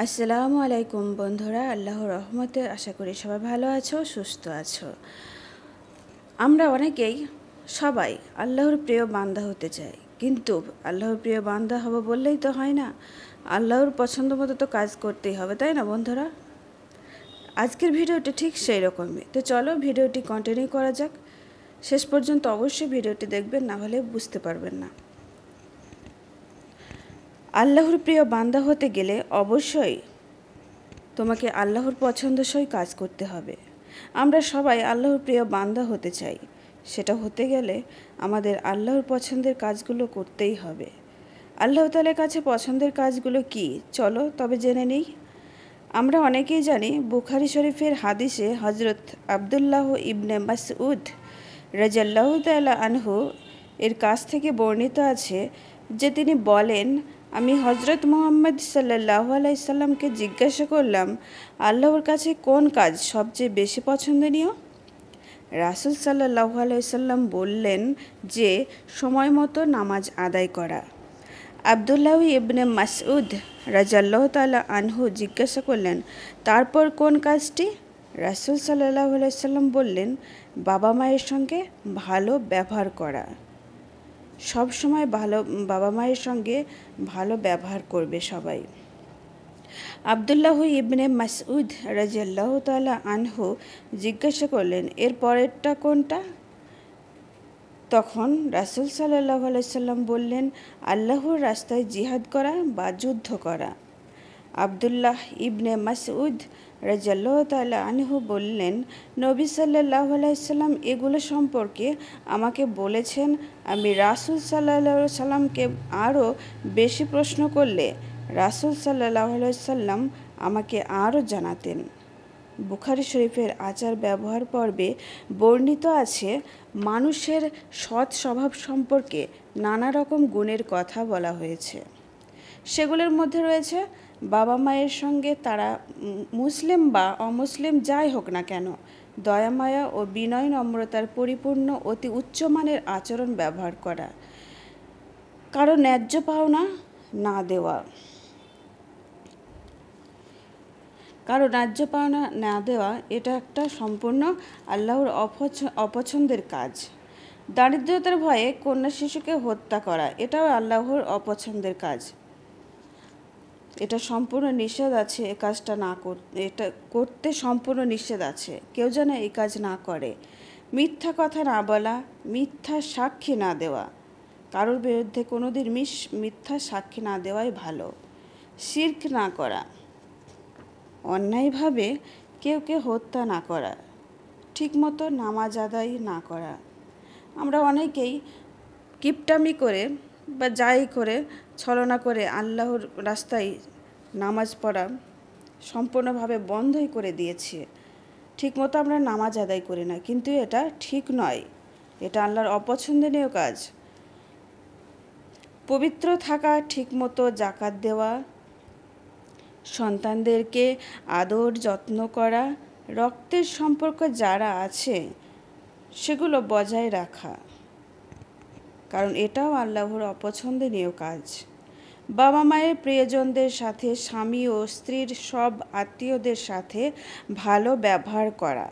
আসসালামু আলাইকুম বন্ধুরা, আল্লাহর রহমতে আশা করি সবাই ভালো আছো, সুস্থ আছো। আমরা অনেকেই সবাই আল্লাহর প্রিয় বান্দা হতে চাই, কিন্তু আল্লাহর প্রিয় বান্দা হব বললেই তো হয় না। আল্লাহর পছন্দ মতো তো কাজ করতেই হবে, তাই না বন্ধুরা? আজকের ভিডিওটি ঠিক সেই রকমই। তো চলো ভিডিওটি কন্টিনিউ করা যাক। শেষ পর্যন্ত অবশ্যই ভিডিওটি দেখবেন, না হলে বুঝতে পারবেন না। আল্লাহর প্রিয় বান্দা হতে গেলে অবশ্যই তোমাকে আল্লাহর পছন্দসই কাজ করতে হবে। আমরা সবাই আল্লাহর প্রিয় বান্দা হতে চাই, সেটা হতে গেলে আমাদের আল্লাহর পছন্দের কাজগুলো করতেই হবে। আল্লাহ তাআলার কাছে পছন্দের কাজগুলো কি, চলো তবে জেনে নিই। আমরা অনেকেই জানি, বুখারী শরীফের হাদিসে হজরত আবদুল্লাহ ইবনে মাসউদ রাদিয়াল্লাহু তাআলা আনহু এর কাছ থেকে বর্ণিত আছে যে তিনি বলেন, আমি হজরত মুহাম্মদ সাল্লাল্লাহু আলাইহি সাল্লামকে জিজ্ঞাসা করলাম, আল্লাহর কাছে কোন কাজ সবচেয়ে বেশি পছন্দনীয়? রাসূল সাল্লাল্লাহু আলাইহি সাল্লাম বললেন যে সময় মতো নামাজ আদায় করা। আবদুল্লাহ ইবনে মাসউদ রাদিয়াল্লাহু তাআলা আনহু জিজ্ঞাসা করলেন, তারপর কোন কাজটি? রাসূল সাল্লাল্লাহু আলাইহি সাল্লাম বললেন, বাবা মায়ের সঙ্গে ভালো ব্যবহার করা। সব সময় বাবা মায়ের সঙ্গে ভালো ব্যবহার করবে সবাই। আবদুল্লাহ ইবনে মাসউদ রাদিয়াল্লাহু তাআলা আনহু জিজ্ঞাসা করলেন, এর পরেরটা কোনটা? তখন রাসূল সাল্লাল্লাহু আলাইহি সাল্লাম বললেন, আল্লাহর রাস্তায় জিহাদ করা বা যুদ্ধ করা। আবদুল্লাহ ইবনে মাসউদ রাদিয়াল্লাহু তাআলা আনহু বললেন, নবী সাল্লাল্লাহু আলাইহি সাল্লাম এগুলো সম্পর্কে আমাকে বলেছেন। আমি রাসূল সাল্লাল্লাহু আলাইহি সাল্লামকে আরও বেশি প্রশ্ন করলে রাসূল সাল্লাল্লাহু আলাইহি সাল্লাম আমাকে আরও জানাতেন। বুখারী শরীফের আচার ব্যবহার পর্বে বর্ণিত আছে, মানুষের সৎ স্বভাব সম্পর্কে নানা রকম গুণের কথা বলা হয়েছে। সেগুলোর মধ্যে রয়েছে বাবা মায়ের সঙ্গে তারা মুসলিম বা অমুসলিম যাই হোক না কেন, দয়া মায়া ও বিনয় নম্রতার পরিপূর্ণ অতি উচ্চমানের আচরণ ব্যবহার করা, কারো ন্যায্য পাওনা না দেওয়া, এটা একটা সম্পূর্ণ আল্লাহর অপছন্দের কাজ। দারিদ্রতার ভয়ে কন্যা শিশুকে হত্যা করা, এটাও আল্লাহর অপছন্দের কাজ। এটা সম্পূর্ণ নিষেধ আছে, এই কাজটা না করতে, এটা করতে সম্পূর্ণ নিষেধ আছে, কেউ যেন এই কাজ না করে। মিথ্যা কথা না বলা, মিথ্যা সাক্ষী না দেওয়া, কারোর বিরুদ্ধে কোনোদিন মিথ্যা সাক্ষী না দেওয়াই ভালো। শিরক না করা, অন্যায়ভাবে কেউ হত্যা না করা, ঠিকমতো নামাজ আদায় না করা। আমরা অনেকেই কিপটামি করে বা যাই করে ছলনা করে আল্লাহর রাস্তায় নামাজ পড়া সম্পূর্ণভাবে বন্ধই করে দিয়েছি। ঠিকমতো আমরা নামাজ আদায় করি না, কিন্তু এটা ঠিক নয়, এটা আল্লাহর অপছন্দনীয় কাজ। পবিত্র থাকা, ঠিকমতো যাকাত দেওয়া, সন্তানদেরকে আদর যত্ন করা, রক্তের সম্পর্ক যারা আছে সেগুলো বজায় রাখা, কারণ এটাও আল্লাহর অপছন্দনীয় কাজ। বাবা মায়ের প্রিয়জনদের সাথে, স্বামী ও স্ত্রীর সব আত্মীয়দের সাথে ভালো ব্যবহার করা।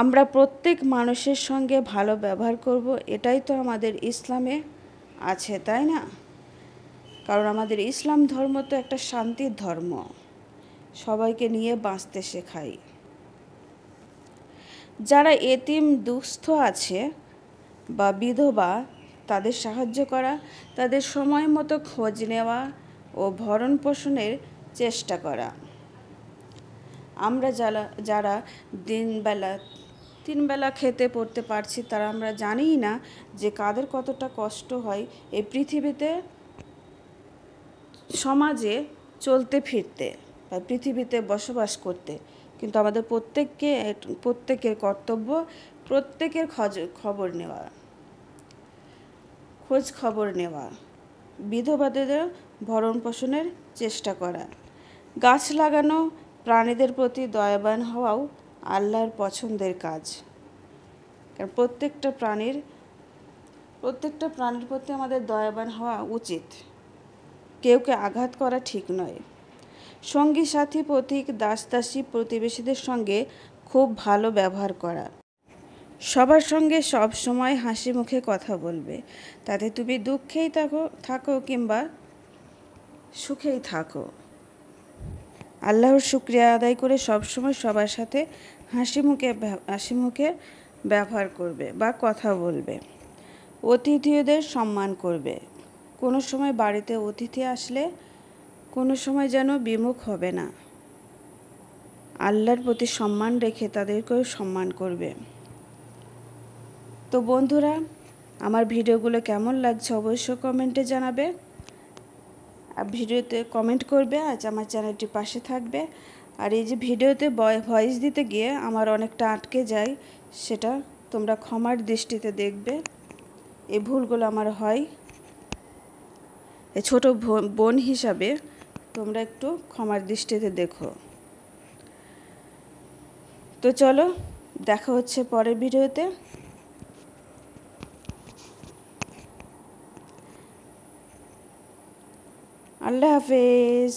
আমরা প্রত্যেক মানুষের সঙ্গে ভালো ব্যবহার করব, এটাই তো আমাদের ইসলামে আছে, তাই না? কারণ আমাদের ইসলাম ধর্ম তো একটা শান্তির ধর্ম, সবাইকে নিয়ে বাঁচতে শেখায়। যারা এতিম দুস্থ আছে বা বিধবা, তাদের সাহায্য করা, তাদের সময় মতো খোঁজ নেওয়া ও ভরণ পোষণের চেষ্টা করা। আমরা যারা তিনবেলা খেতে পড়তে পারছি, তারা আমরা জানিই না যে কাদের কতটা কষ্ট হয় এই পৃথিবীতে সমাজে চলতে ফিরতে বা পৃথিবীতে বসবাস করতে। কিন্তু আমাদের প্রত্যেকের কর্তব্য প্রত্যেকের খোঁজ খবর নেওয়া, বিধবাদের ভরণ পোষণের চেষ্টা করা। গাছ লাগানো, প্রাণীদের প্রতি দয়াবান হওয়াও আল্লাহর পছন্দের কাজ। কারণ প্রত্যেকটা প্রাণীর প্রতি আমাদের দয়াবান হওয়া উচিত। কেউকে আঘাত করা ঠিক নয়। সঙ্গী সাথী পথিক দাসদাসী প্রতিবেশীদের সঙ্গে খুব ভালো ব্যবহার করা। সবার সঙ্গে সব সময় হাসি মুখে কথা বলবে, তাতে তুমি দুঃখেই থাকো কিংবা সুখেই থাকো। আল্লাহর শুকরিয়া আদায় করে সবসময় সবার সাথে হাসি মুখে ব্যবহার করবে বা কথা বলবে। অতিথিদের সম্মান করবে। কোনো সময় বাড়িতে অতিথি আসলে কোনো সময় যেন বিমুখ হবে না। আল্লাহর প্রতি সম্মান রেখে তাদেরকেও সম্মান করবে। তো বন্ধুরা, আমার ভিডিওগুলো কেমন লাগছে অবশ্যই কমেন্টে জানাবে। আর ভিডিওতে কমেন্ট করবে, আজ আমার চ্যানেলটির পাশে থাকবে। আর এই যে ভিডিওতে ভয়েস দিতে গিয়ে আমার অনেকটা আটকে যায়, সেটা তোমরা ক্ষমার দৃষ্টিতে দেখবে। এই ভুলগুলো আমার হয়, এই ছোট বোন হিসাবে তোমরা একটু ক্ষমার দৃষ্টিতে দেখো। তো চলো, দেখা হচ্ছে পরের ভিডিওতে। আল্লাহ হাফেজ।